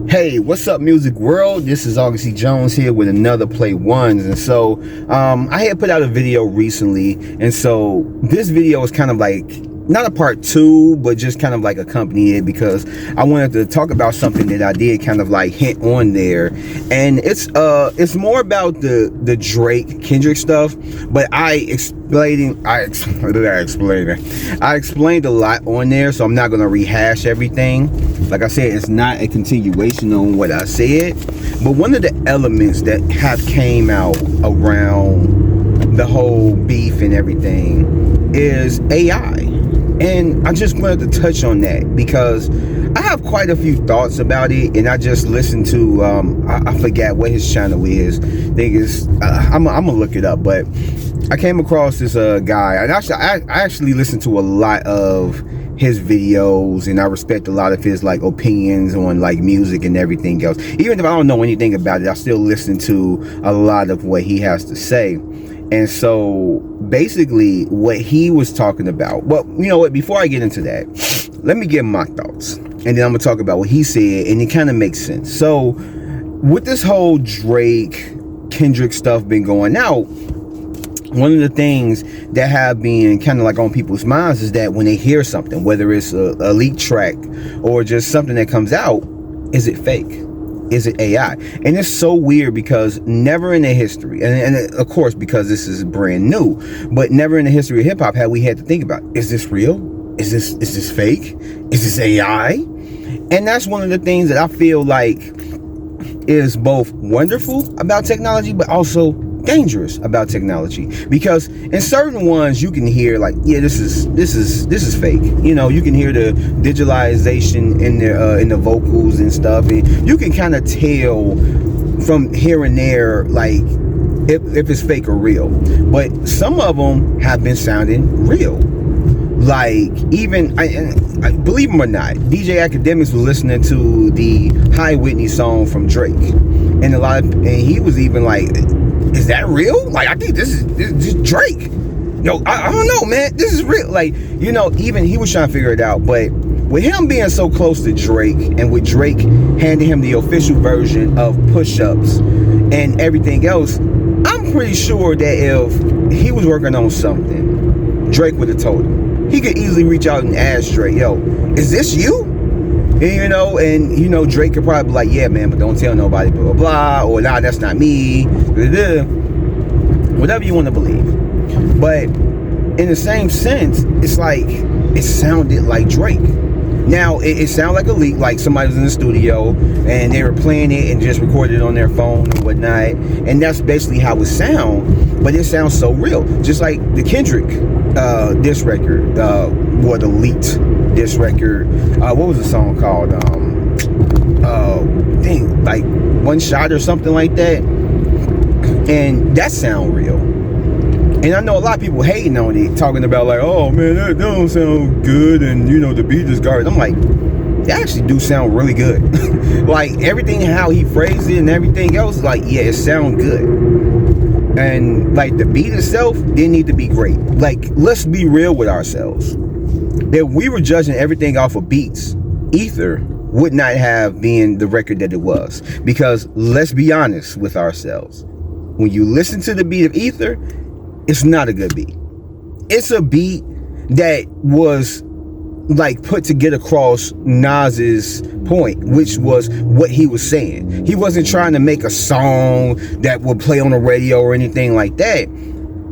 Hey, what's up, music world? This is August C. Jones here with another Play Ones. And so I had put out a video recently, and so this video is kind of like not a part two, but just kind of like accompany it, because I wanted to talk about something that I did kind of like hint on there. And it's more about the Drake Kendrick stuff, but I explained a lot on there, so I'm not gonna rehash everything. Like I said, it's not a continuation on what I said, but one of the elements that have came out around the whole beef and everything is AI. And I just wanted to touch on that because I have quite a few thoughts about it, and I just listened to I forget what his channel is. I think it's I'm gonna look it up, but I came across this guy, and I actually listened to a lot of his videos, and I respect a lot of his like opinions on like music and everything else. Even if I don't know anything about it, I still listen to a lot of what he has to say. And so basically what he was talking about, well, you know what, before I get into that, let me give my thoughts, and then I'm gonna talk about what he said, and it kind of makes sense. So with this whole Drake Kendrick stuff been going out, one of the things that have been kind of like on people's minds is that when they hear something, whether it's a leaked track or just something that comes out, is it fake? Is it AI? And it's so weird because never in the history, and of course because this is brand new, but never in the history of hip hop have we had to think about, is this real? Is this fake? Is this AI? And that's one of the things that I feel like is both wonderful about technology, but also dangerous about technology, because in certain ones you can hear like, yeah, this is fake. You know, you can hear the digitalization in the vocals and stuff, and you can kind of tell from here and there like if it's fake or real. But some of them have been sounding real. Like, even I believe him or not, DJ Academics was listening to the Hi Whitney song from Drake, and he was even like, is that real? Like, I think this is Drake. Yo, I don't know, man. This is real. Like, you know, even he was trying to figure it out. But with him being so close to Drake, and with Drake handing him the official version of Push-Ups and everything else, I'm pretty sure that if he was working on something, Drake would have told him. He could easily reach out and ask Drake, yo, is this you? And you know, Drake could probably be like, yeah, man, but don't tell nobody, blah, blah, blah, or nah, that's not me, blah, blah, whatever you want to believe. But in the same sense, it's like, it sounded like Drake. Now, it sounded like a leak, like somebody was in the studio and they were playing it and just recorded it on their phone and whatnot, and that's basically how it sounds, but it sounds so real. Just like the Kendrick diss record, or the leaked diss record, what was the song called? Like One Shot or something like that, and that sound real. And I know a lot of people hating on it, talking about like, oh man, that don't sound good, and you know, the beat is garbage. I'm like, they actually do sound really good. Like, everything how he phrased it and everything else, like, yeah, it sound good. And like, the beat itself didn't need to be great. Like, let's be real with ourselves. If we were judging everything off of beats, Ether would not have been the record that it was. Because let's be honest with ourselves. When you listen to the beat of Ether, it's not a good beat. It's a beat that was like put to get across Nas's point, which was what he was saying. He wasn't trying to make a song that would play on the radio or anything like that.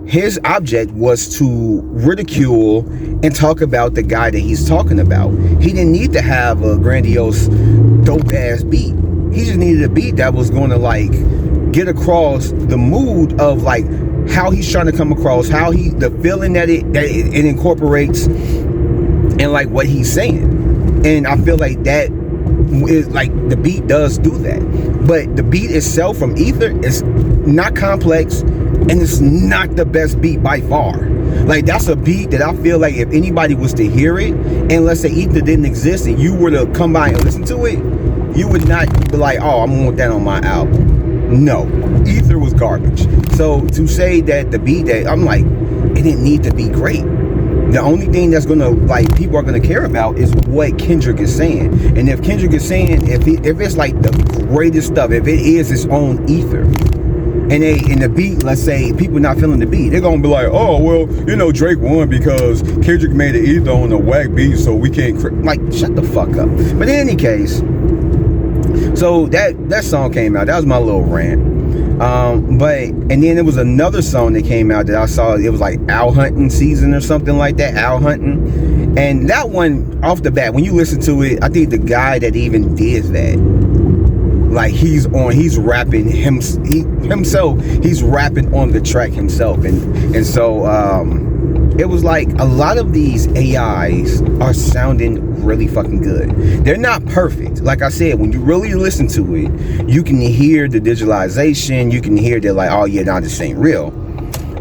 His object was to ridicule and talk about the guy that he's talking about. He didn't need to have a grandiose, dope ass beat. He just needed a beat that was going to like get across the mood of like how he's trying to come across, how the feeling that it incorporates, and like what he's saying. And I feel like that is like, the beat does do that. But the beat itself from Ether is not complex, and it's not the best beat by far. Like, that's a beat that I feel like if anybody was to hear it, and let's say Ether didn't exist and you were to come by and listen to it, you would not be like, oh, I'm gonna want that on my album. No, Ether was garbage. So to say that the beat, that I'm like, it didn't need to be great. The only thing that's gonna, like, people are gonna care about is what Kendrick is saying. And if Kendrick is saying, if it's like the greatest stuff, if it is its own ether, and in the beat, let's say people not feeling the beat, they're gonna be like, oh well, you know, Drake won because Kendrick made an ether on a whack beat, so we can't like, shut the fuck up. But in any case, so that song came out. That was my little rant. And then there was another song that came out that I saw. It was like owl hunting season or something like that. Owl hunting, and that one off the bat, when you listen to it, I think the guy that even did that, like, he's rapping himself. He's rapping on the track himself, and so it was like a lot of these AIs are sounding really fucking good. They're not perfect. Like I said, when you really listen to it, you can hear the digitalization. You can hear that, like, oh yeah, nah, this ain't real.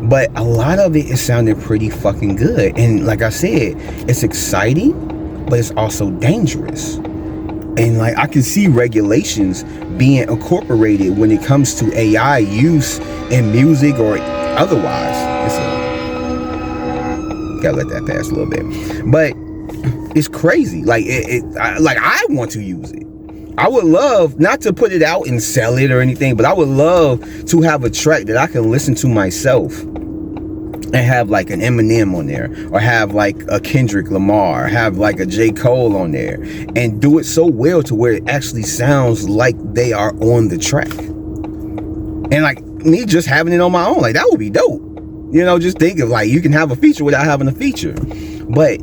But a lot of it is sounding pretty fucking good. And like I said, it's exciting, but it's also dangerous. And like, I can see regulations being incorporated when it comes to AI use in music or otherwise. Gotta let that pass a little bit, but it's crazy. Like I want to use it. I would love not to put it out and sell it or anything, but I would love to have a track that I can listen to myself and have like an Eminem on there, or have like a Kendrick Lamar, have like a J. Cole on there, and do it so well to where it actually sounds like they are on the track. And like me just having it on my own, like, that would be dope. You know, just think of, like, you can have a feature without having a feature. But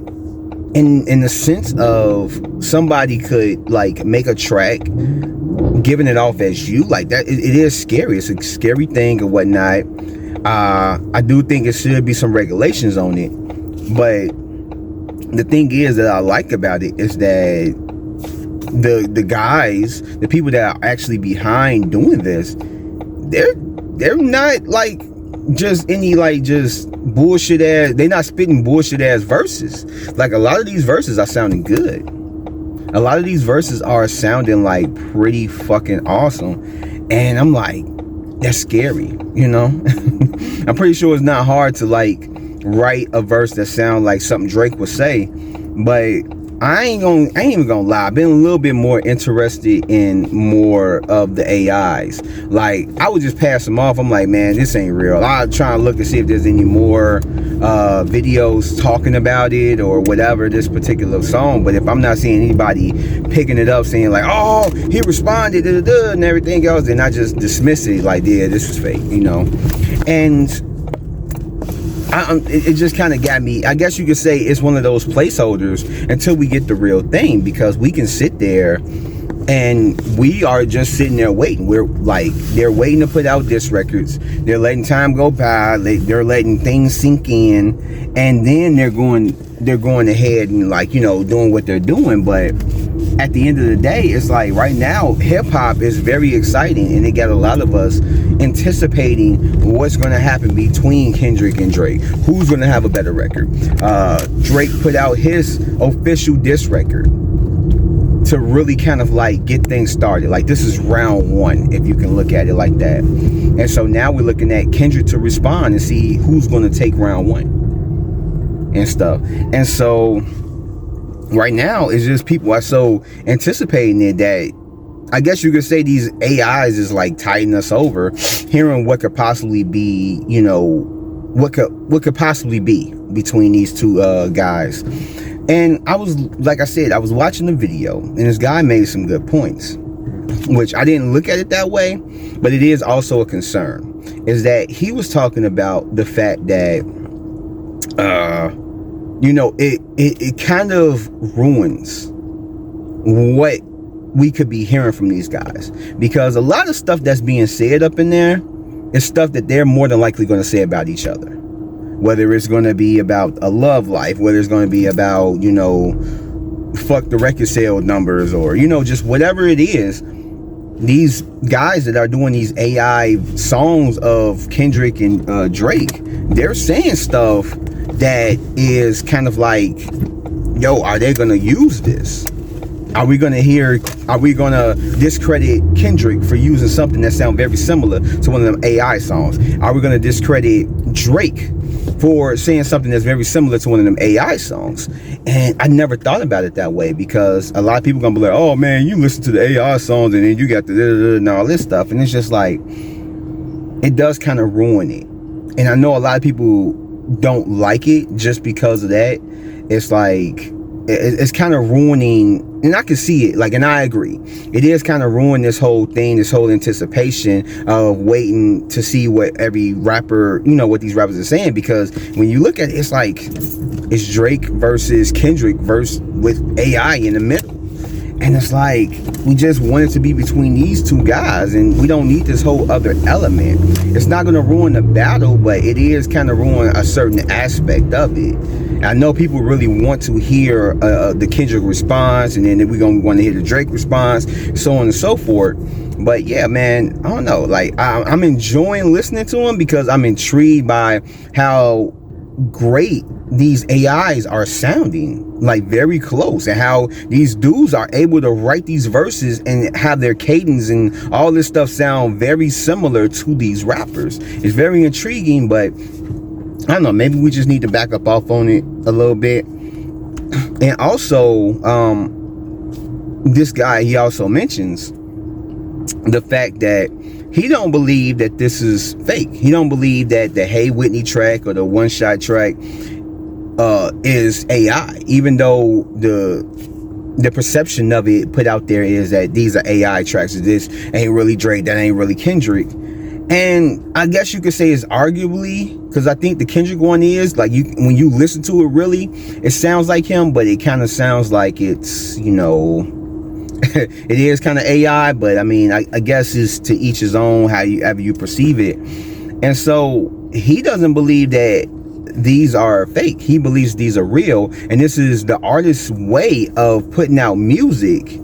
in the sense of somebody could, like, make a track, giving it off as you, like that, it is scary. It's a scary thing and whatnot. I do think it should be some regulations on it. But the thing is that I like about it is that the guys, the people that are actually behind doing this, they're not like just any, like, just bullshit ass, they not spitting bullshit ass verses. Like, a lot of these verses are sounding good. A lot of these verses are sounding like pretty fucking awesome. And I'm like, that's scary, you know? I'm pretty sure it's not hard to, like, write a verse that sounds like something Drake would say. But I ain't even gonna lie, I've been a little bit more interested in more of the AIs. Like, I would just pass them off. I'm like, man, this ain't real. I'll try and look to see if there's any more videos talking about it or whatever, this particular song. But if I'm not seeing anybody picking it up saying like, oh, he responded, and everything else, then I just dismiss it like, yeah, this is fake, you know? And it just kind of got me. I guess you could say it's one of those placeholders until we get the real thing, because we can sit there and we are just sitting there waiting. We're like, they're waiting to put out disc records. They're letting time go by. They're letting things sink in, and then they're going ahead and, like, you know, doing what they're doing. But at the end of the day, it's like, right now, hip-hop is very exciting, and it got a lot of us anticipating what's going to happen between Kendrick and Drake. Who's going to have a better record? Drake put out his official diss record to really kind of, like, get things started. Like, this is round one, if you can look at it like that. And so now we're looking at Kendrick to respond and see who's going to take round one and stuff. And so right now, it's just people are so anticipating it that I guess you could say these AIs is like tiding us over, hearing what could possibly be, you know, what could possibly be between these two guys. And I was, like I said, I was watching the video, and this guy made some good points, which I didn't look at it that way, but it is also a concern. Is that he was talking about the fact that you know, it kind of ruins what we could be hearing from these guys, because a lot of stuff that's being said up in there is stuff that they're more than likely going to say about each other, whether it's going to be about a love life, whether it's going to be about, you know, fuck the record sale numbers, or, you know, just whatever it is. These guys that are doing these AI songs of Kendrick and Drake, they're saying stuff that is kind of like, yo, are they gonna use this? Are we gonna discredit Kendrick for using something that sounds very similar to one of them AI songs? Are we gonna discredit Drake for saying something that's very similar to one of them AI songs. And I never thought about it that way, because a lot of people gonna be like, oh man, you listen to the AI songs and then you got the and all this stuff, and it's just like, it does kind of ruin it. And I know a lot of people don't like it just because of that. It's like, it's kind of ruining, and I can see it, like, and I agree, it is kind of ruining this whole thing, this whole anticipation of waiting to see what every rapper, you know, what these rappers are saying. Because when you look at it, it's like, it's Drake versus Kendrick with AI in the middle, and it's like, we just want it to be between these two guys, and we don't need this whole other element. It's not going to ruin the battle, but it is kind of ruin a certain aspect of it. I know people really want to hear the Kendrick response, and then we're going to want to hear the Drake response, so on and so forth. But yeah, man, I don't know. Like, I'm enjoying listening to them, because I'm intrigued by how great these AIs are sounding, like very close, and how these dudes are able to write these verses and have their cadence and all this stuff sound very similar to these rappers. It's very intriguing, but I don't know, maybe we just need to back up off on it a little bit. And also, this guy, he also mentions the fact that he don't believe that this is fake. He don't believe that the Hey Whitney track or the One Shot track is AI, even though the perception of it put out there is that these are AI tracks. This ain't really Drake, that ain't really Kendrick. And I guess you could say it's arguably, because I think the Kendrick one is like, when you listen to it, really, it sounds like him, but it kind of sounds like it's, you know, it is kind of AI. But I mean, I guess it's to each his own, however you perceive it. And so he doesn't believe that these are fake. He believes these are real, and this is the artist's way of putting out music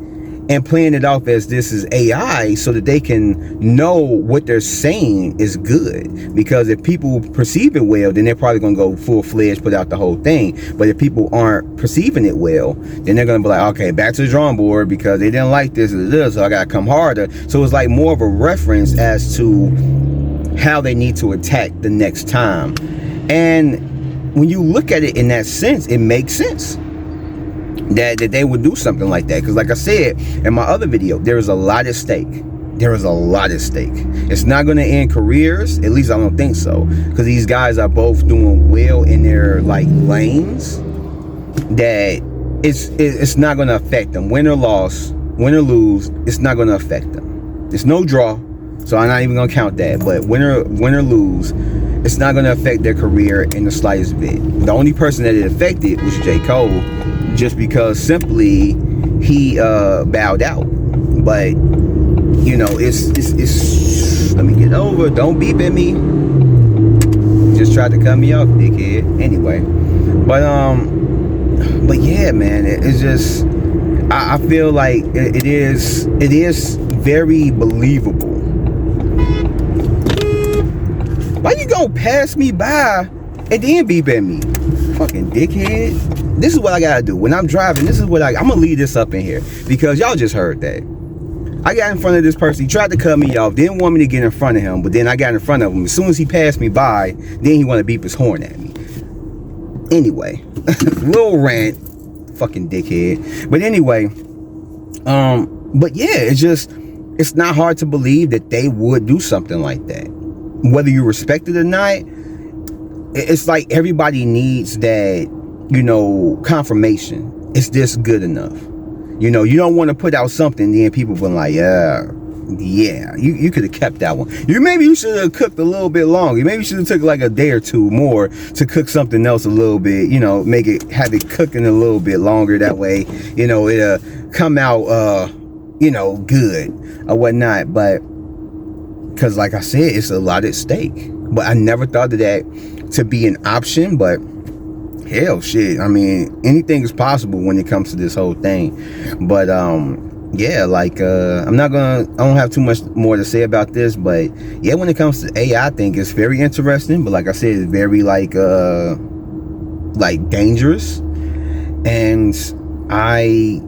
and playing it off as this is AI, so that they can know what they're saying is good. Because if people perceive it well, then they're probably gonna go full-fledged, put out the whole thing. But if people aren't perceiving it well, then they're gonna be like, okay, back to the drawing board, because they didn't like this, so I gotta come harder. So it's like more of a reference as to how they need to attack the next time. And when you look at it in that sense, it makes sense that they would do something like that. Because like I said in my other video, there is a lot at stake. There is a lot at stake. It's not going to end careers, at least I don't think so, because these guys are both doing well in their like lanes. That it's not going to affect them. Win or loss, win or lose, it's not going to affect them. It's no draw, so I'm not even going to count that. But win or lose, it's not going to affect their career in the slightest bit. The only person that it affected was J. Cole, just because simply he bowed out. But you know, it's let me get over, don't beep at me, just tried to cut me off, dickhead. Anyway, but yeah, man, it's just, I feel like it is very believable. Why you gonna pass me by and then beep at me? Fucking dickhead. This is what I gotta do when I'm driving. This is what I'm gonna leave this up in here, because y'all just heard that. I got in front of this person. He tried to cut me off. Didn't want me to get in front of him, but then I got in front of him. As soon as he passed me by, then he wanted to beep his horn at me. Anyway, little rant. Fucking dickhead. But anyway, but yeah, it's not hard to believe that they would do something like that. Whether you respect it or not, it's like everybody needs that, you know, confirmation. Is this good enough? You know, you don't want to put out something, then people be like, yeah, you could have kept that one. Maybe you should have cooked a little bit longer. Maybe you should have took like a day or two more to cook something else a little bit, you know, have it cooking a little bit longer. That way, you know, it'll come out, you know, good or whatnot. But because like I said, it's a lot at stake. But I never thought of that to be an option. But hell, shit, I mean, anything is possible when it comes to this whole thing. But yeah, like I don't have too much more to say about this. But yeah, when it comes to AI, I think it's very interesting. But like I said, it's very like dangerous. And I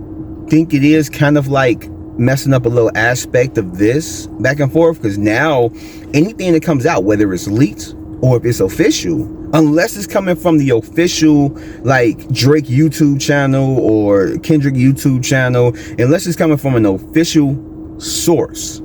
think it is kind of like messing up a little aspect of this back and forth, because now anything that comes out, whether it's leaked or if it's official, unless it's coming from the official like Drake YouTube channel or Kendrick YouTube channel, unless it's coming from an official source,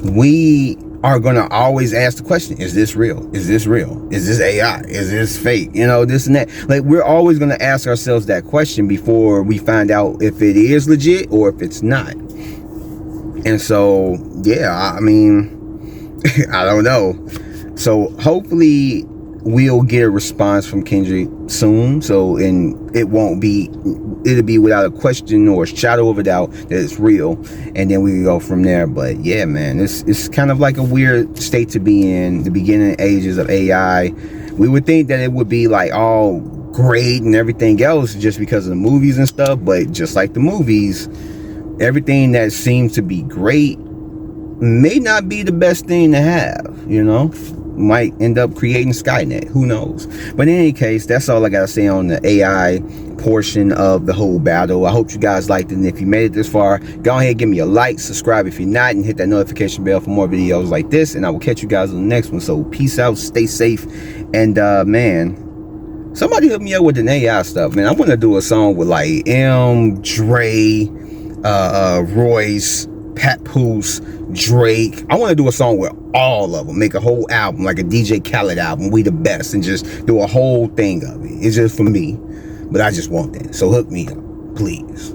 we are gonna always ask the question, is this real? Is this real? Is this AI? Is this fake? You know, this and that. Like, we're always gonna ask ourselves that question before we find out if it is legit or if it's not. And so, yeah, I mean, I don't know. So hopefully we'll get a response from Kendrick soon. So, and it'll be without a question or a shadow of a doubt that it's real. And then we can go from there. But yeah, man, it's kind of like a weird state to be in, the beginning ages of AI. We would think that it would be like all great and everything else just because of the movies and stuff. But just like the movies, everything that seems to be great may not be the best thing to have, you know? Might end up creating Skynet, who knows. But in any case, that's all I gotta say on the AI portion of the whole battle. I hope you guys liked it, and if you made it this far, go ahead, give me a like, subscribe if you're not, and hit that notification bell for more videos like this, and I will catch you guys on the next one. So peace out, stay safe, and man, somebody hook me up with an AI stuff, man. I want to do a song with like Dre, Royce, Papoose, Drake. I want to do a song with all of them, make a whole album, like a DJ Khaled album, We the Best, and just do a whole thing of it. It's just for me, but I just want that. So hook me up, please.